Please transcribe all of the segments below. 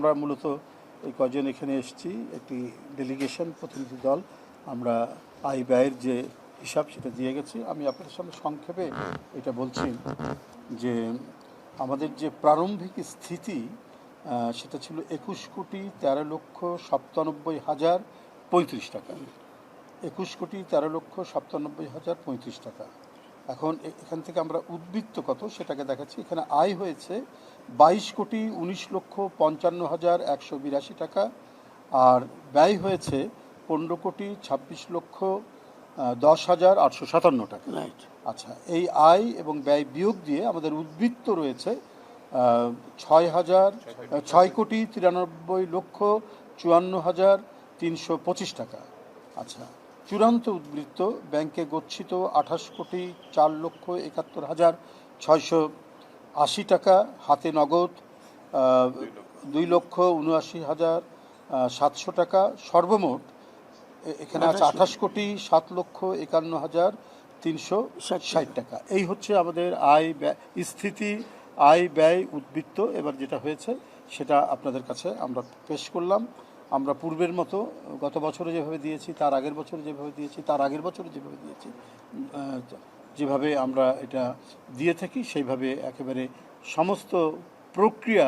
আমরা মূলত এই কয়জন এখানে এসেছি একটি ডেলিগেশন প্রতিনিধি দল। আমরা আয় ব্যয়ের যে হিসাব সেটা দিয়ে গেছি। আমি আপনাদের সামনে সংক্ষেপে এটা বলছি যে আমাদের যে প্রারম্ভিক স্থিতি সেটা ছিল 21,13,97,035 টাকা। 21,13,97,035 টাকা। এখন এখান থেকে আমরা উদ্বৃত্ত কত সেটাকে দেখাচ্ছি। এখানে আয় হয়েছে 22,19,55,182 টাকা, আর ব্যয় হয়েছে 15,26,10,857 টাকা। আচ্ছা, এই আয় এবং ব্যয় বিয়োগ দিয়ে আমাদের উদ্বৃত্ত রয়েছে 6,93,54,325 টাকা। আচ্ছা, চূড়ান্ত উদ্বৃত্ত ব্যাংকে গচ্ছিত 28,04,71,680 টাকা, হাতে নগদ 2,79,700 টাকা, সর্বমোট এখানে আছে 28,07,51,360 টাকা। এই হচ্ছে আমাদের আয় ব্যয় স্থিতি, আয় ব্যয় উদ্বৃত্ত। এবার যেটা হয়েছে সেটা আপনাদের কাছে আমরা পেশ করলাম। আমরা পূর্বের মতো গত বছরে যেভাবে দিয়েছি, তার আগের বছরে যেভাবে দিয়েছি, তার আগের বছরে যেভাবে দিয়েছি, যেভাবে আমরা এটা দিয়ে থাকি সেইভাবে একেবারে সমস্ত প্রক্রিয়া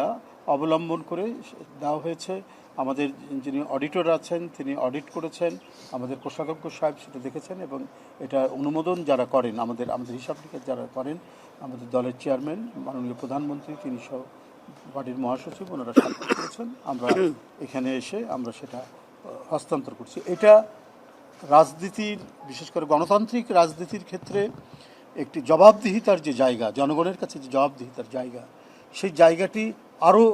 অবলম্বন করে দেওয়া হয়েছে। আমাদের যিনি অডিটর আছেন তিনি অডিট করেছেন, আমাদের কোষাধ্যক্ষ সাহেব সেটা দেখেছেন, এবং এটা অনুমোদন যারা করেন, আমাদের হিসাব নিকাশ যারা করেন, আমাদের দলের চেয়ারম্যান মাননীয় প্রধানমন্ত্রী তিনি সহ পার্টির মহাসচিব ওনারা স্বাক্ষর করেছেন। আমরা এখানে এসে আমরা সেটা হস্তান্তর করছি। এটা রাজনীতির, বিশেষ করে গণতান্ত্রিক রাজনীতির ক্ষেত্রে একটি জবাবদিহিতার যে জায়গা, জনগণের কাছে যে জবাবদিহিতার জায়গা, সেই জায়গাটি আরও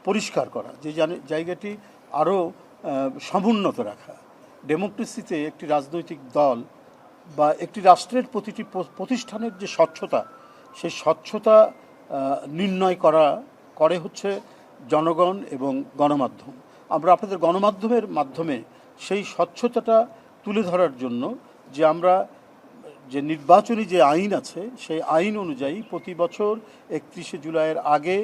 পরিষ্কার করা, যে জায়গাটি আরও সমুন্নত রাখা। ডেমোক্রেসিতে একটি রাজনৈতিক দল বা একটি রাষ্ট্রের প্রতিটি প্রতিষ্ঠানের যে স্বচ্ছতা, সেই স্বচ্ছতা নির্ণয় করে হচ্ছে জনগণ এবং গণমাধ্যম। আমরা আপনাদের গণমাধ্যমের মাধ্যমে সেই স্বচ্ছতাটা তুলে ধরার জন্য যে আমরা যে নির্বাচনী যে আইন আছে সেই আইন অনুযায়ী প্রতি বছর 31শে জুলাইয়ের আগে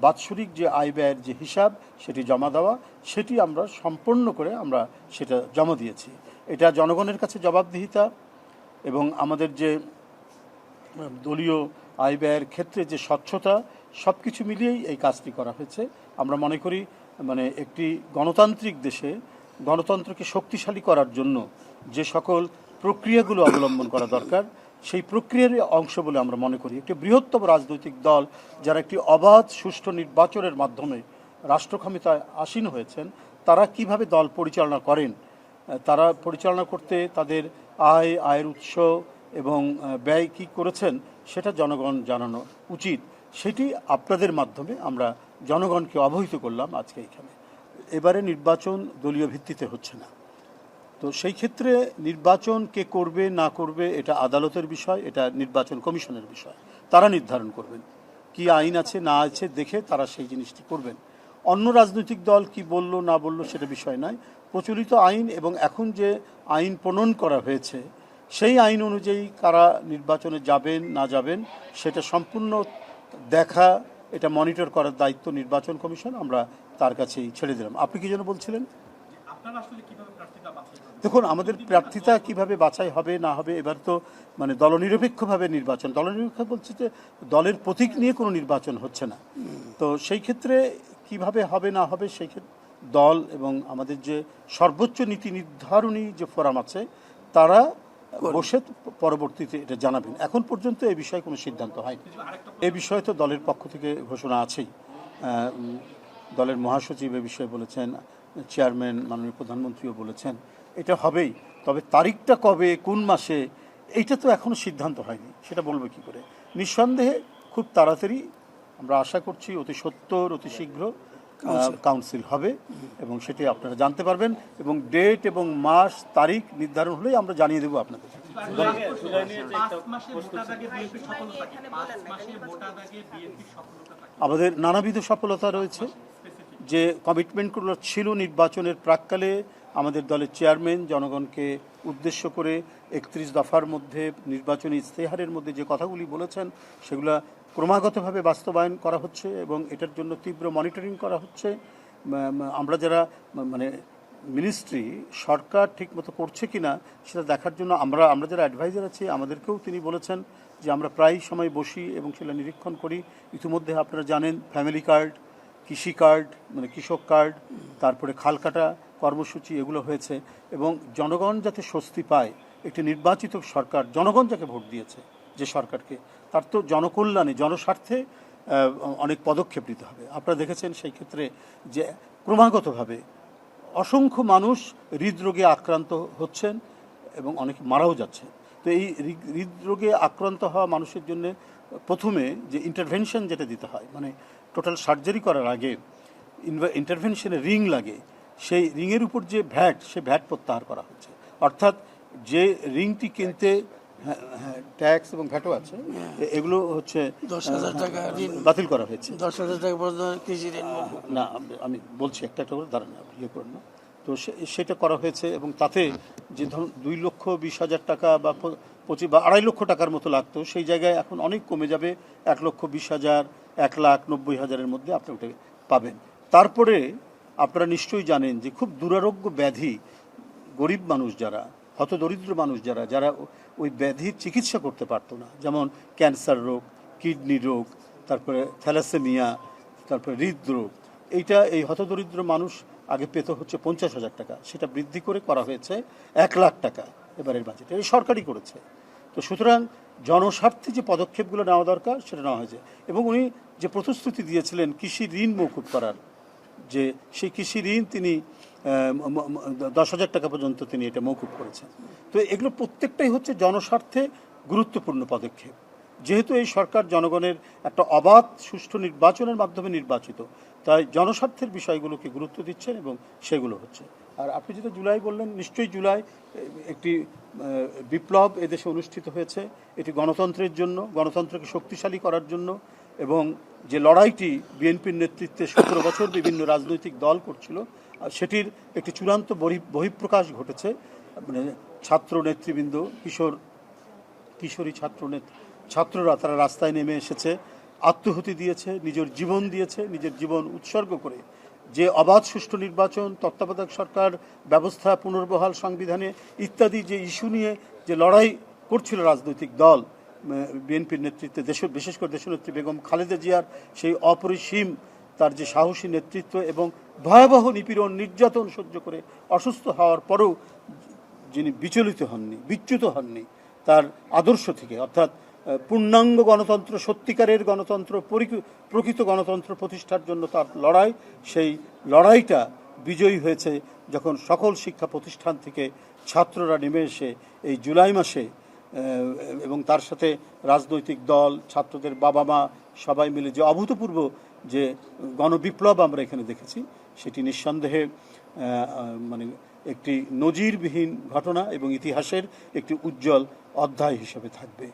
বাৎসরিক যে আয় ব্যয়ের যে হিসাব সেটি জমা দেওয়া, সেটি আমরা সম্পন্ন করে আমরা সেটা জমা দিয়েছি। এটা জনগণের কাছে জবাবদিহিতা এবং আমাদের যে দলীয় আয় ব্যয়ের ক্ষেত্রে যে স্বচ্ছতা, সব কিছু মিলিয়েই এই কাজটি করা হয়েছে। আমরা মনে করি একটি গণতান্ত্রিক দেশে গণতন্ত্রকে শক্তিশালী করার জন্য যে সকল প্রক্রিয়াগুলো অবলম্বন করা দরকার, সেই প্রক্রিয়ার অংশ বলে আমরা মনে করি একটি বৃহত্তম রাজনৈতিক দল যারা একটি অবাধ সুষ্ঠু নির্বাচনের মাধ্যমে রাষ্ট্র ক্ষমতায় আসীন হয়েছেন, তারা কিভাবে দল পরিচালনা করেন, তারা পরিচালনা করতে তাদের আয়ের উৎস এবং ব্যয় কী করেছেন সেটা জনগণ জানানো উচিত। সেটি আপনাদের মাধ্যমে আমরা জনগণকে অবহিত করলাম আজকে এখানে। এবারে নির্বাচন দলীয় ভিত্তিতে হচ্ছে না, তো সেই ক্ষেত্রে নির্বাচন কে করবে না করবে এটা আদালতের বিষয়, এটা নির্বাচন কমিশনের বিষয়। তারা নির্ধারণ করবেন কি আইন আছে না আছে দেখে তারা সেই জিনিসটি করবেন। অন্য রাজনৈতিক দল কি বলল না বলল সেটা বিষয় নয়। প্রচলিত আইন এবং এখন যে আইন প্রণয়ন করা হয়েছে সেই আইন অনুযায়ী কারা নির্বাচনে যাবেন না যাবেন সেটা সম্পূর্ণ দেখা, এটা মনিটর করার দায়িত্ব নির্বাচন কমিশন। আমরা তার কাছেই ছেড়ে দিলাম। আপনি কি যেন বলছিলেন? দেখুন, আমাদের প্রার্থিতা কিভাবে বাছাই হবে না হবে, এবার তো দলনিরপেক্ষভাবে নির্বাচন, দলনিরপেক্ষ বলছে যে দলের প্রতীক নিয়ে কোনো নির্বাচন হচ্ছে না। তো সেই ক্ষেত্রে কিভাবে হবে না হবে সেই ক্ষেত্রে দল এবং আমাদের যে সর্বোচ্চ নীতি নির্ধারণী যে ফোরাম আছে তারা বসে পরবর্তীতে এটা জানাবেন। এখন পর্যন্ত এই বিষয়ে কোনো সিদ্ধান্ত হয়নি। এ বিষয়ে তো দলের পক্ষ থেকে ঘোষণা আছেই। দলের মহাসচিব এ বিষয়ে বলেছেন, চেয়ারম্যান মাননীয় প্রধানমন্ত্রীও বলেছেন এটা হবেই। তবে তারিখটা কবে, কোন মাসে, এইটা তো এখনও সিদ্ধান্ত হয়নি, সেটা বলবো কী করে। নিঃসন্দেহে খুব তাড়াতাড়ি আমরা আশা করছি অতি সত্বর অতি শীঘ্র কাউন্সিল হবে এবং সেটি আপনারা জানতে পারবেন, এবং ডেট এবং মাস তারিখ নির্ধারণ হলেই আমরা জানিয়ে দেবো আপনাদের। আমাদের নানাবিধ সফলতা রয়েছে। যে কমিটমেন্টগুলো ছিল নির্বাচনের প্রাক্কালে, আমাদের দলের চেয়ারম্যান জনগণকে উদ্দেশ্য করে 31 দফার মধ্যে নির্বাচনী ইস্তেহারের মধ্যে যে কথাগুলি বলেছেন সেগুলো ক্রমাগতভাবে বাস্তবায়ন করা হচ্ছে এবং এটার জন্য তীব্র মনিটরিং করা হচ্ছে। আমরা যারা মানে মিনিস্ট্রি সরকার ঠিকমতো করছে কি না সেটা দেখার জন্য আমরা যারা অ্যাডভাইজার আছি আমাদেরকেও তিনি বলেছেন যে আমরা প্রায় সময় বসি এবং সেটা নিরীক্ষণ করি। ইতিমধ্যে আপনারা জানেন ফ্যামিলি কার্ড, কৃষি কার্ড মানে কৃষক কার্ড, তারপরে খাল কাটা কর্মসূচি এগুলো হয়েছে এবং জনগণ যাতে স্বস্তি পায়। একটি নির্বাচিত সরকার, জনগণ যাকে ভোট দিয়েছে যে সরকারকে, তার তো জনকল্যাণে জনস্বার্থে অনেক পদক্ষেপ নিতে হবে। আপনারা দেখেছেন সেই ক্ষেত্রে যে ক্রমাগতভাবে অসংখ্য মানুষ হৃদরোগে আক্রান্ত হচ্ছেন এবং অনেকে মারাও যাচ্ছে। তো এই হৃদরোগে আক্রান্ত হওয়া মানুষের জন্য প্রথমে যে ইন্টারভেনশন যেটা দিতে হয়, মানে টোটাল সার্জারি করার আগে ইন্টারভেনশনে রিং লাগে, সেই রিংয়ের উপর যে ভ্যাট, সে ভ্যাট প্রত্যাহার করা হচ্ছে। অর্থাৎ যে রিংটি কিনতে ট্যাক্স এবং ভ্যাটও আছে, এগুলো হচ্ছে 10,000 টাকা বাতিল করা হয়েছে। 10,000 টাকা পর্যন্ত কৃষি ঋণ না, আমি বলছি একটা একটা করে দাঁড়ান, ইয়ে করেন না। তো সেটা করা হয়েছে এবং তাতে যে ধরুন 2,20,000 টাকা বা 25 বা 2.5 লক্ষ টাকার মতো লাগতো, সেই জায়গায় এখন অনেক কমে যাবে। 1,20,000, 1,90,000-এর মধ্যে আপনি ওটা পাবেন। তারপরে আপনারা নিশ্চয়ই জানেন যে খুব দুরারোগ্য ব্যাধি, গরিব মানুষ যারা, হতদরিদ্র মানুষ যারা ওই ব্যাধির চিকিৎসা করতে পারতো না, যেমন ক্যান্সার রোগ, কিডনি রোগ, তারপরে থ্যালাসেমিয়া, তারপরে হৃদরোগ, এই হতদরিদ্র মানুষ আগে পেত হচ্ছে 50,000 টাকা, সেটা বৃদ্ধি করে করা হয়েছে 1 লাখ টাকা এবারের বাজেটে। এই সরকারই করেছে। তো সুতরাং জনস্বার্থে যে পদক্ষেপগুলো নেওয়া দরকার সেটা নেওয়া হয়েছে এবং উনি যে প্রতিশ্রুতি দিয়েছিলেন কৃষি ঋণ মওকুফ করার, যে সেই কৃষি ঋণ তিনি 10,000 টাকা পর্যন্ত তিনি এটা মওকুফ করেছেন। তো এগুলো প্রত্যেকটাই হচ্ছে জনস্বার্থে গুরুত্বপূর্ণ পদক্ষেপ। যেহেতু এই সরকার জনগণের একটা অবাধ সুষ্ঠু নির্বাচনের মাধ্যমে নির্বাচিত, তাই জনস্বার্থের বিষয়গুলোকে গুরুত্ব দিচ্ছেন এবং সেগুলো হচ্ছে। আর আপনি যেটা জুলাই বললেন, নিশ্চয়ই জুলাই একটি বিপ্লব এদেশে অনুষ্ঠিত হয়েছে। এটি গণতন্ত্রের জন্য, গণতন্ত্রকে শক্তিশালী করার জন্য, এবং যে লড়াইটি বিএনপির নেতৃত্বে 17 বছর বিভিন্ন রাজনৈতিক দল করছিল, সেটির একটি চূড়ান্ত বহিঃপ্রকাশ ঘটেছে। মানে ছাত্র নেতৃবৃন্দ, কিশোরী ছাত্ররা তারা রাস্তায় নেমে এসেছে, আত্মহুতি দিয়েছে, নিজের জীবন দিয়েছে, নিজের জীবন উৎসর্গ করে যে অবাধ সুষ্ঠু নির্বাচন, তত্ত্বাবধায়ক সরকার ব্যবস্থা পুনর্বহাল, সংবিধানে ইত্যাদি যে ইস্যু নিয়ে যে লড়াই করছিল রাজনৈতিক দল বিএনপির নেতৃত্বে, বিশেষ করে দেশনেত্রী বেগম খালেদা জিয়ার সেই অপরিসীম তার যে সাহসী নেতৃত্ব এবং ভয়াবহ নিপীড়ন নির্যাতন সহ্য করে অসুস্থ হওয়ার পরেও যিনি বিচ্যুত হননি তার আদর্শ থেকে, অর্থাৎ পূর্ণাঙ্গ গণতন্ত্র, সত্যিকারের গণতন্ত্র, প্রকৃত গণতন্ত্র প্রতিষ্ঠার জন্য তার লড়াই, সেই লড়াইটা বিজয়ী হয়েছে যখন সকল শিক্ষা প্রতিষ্ঠান থেকে ছাত্ররা নেমে এসে এই জুলাই মাসে, এবং তার সাথে রাজনৈতিক দল, ছাত্রদের বাবা মা সবাই মিলে যে অভূতপূর্ব যে গণবিপ্লব আমরা এখানে দেখেছি, সেটি নিঃসন্দেহে মানে একটি নজিরবিহীন ঘটনা এবং ইতিহাসের একটি উজ্জ্বল অধ্যায় হিসেবে থাকবে।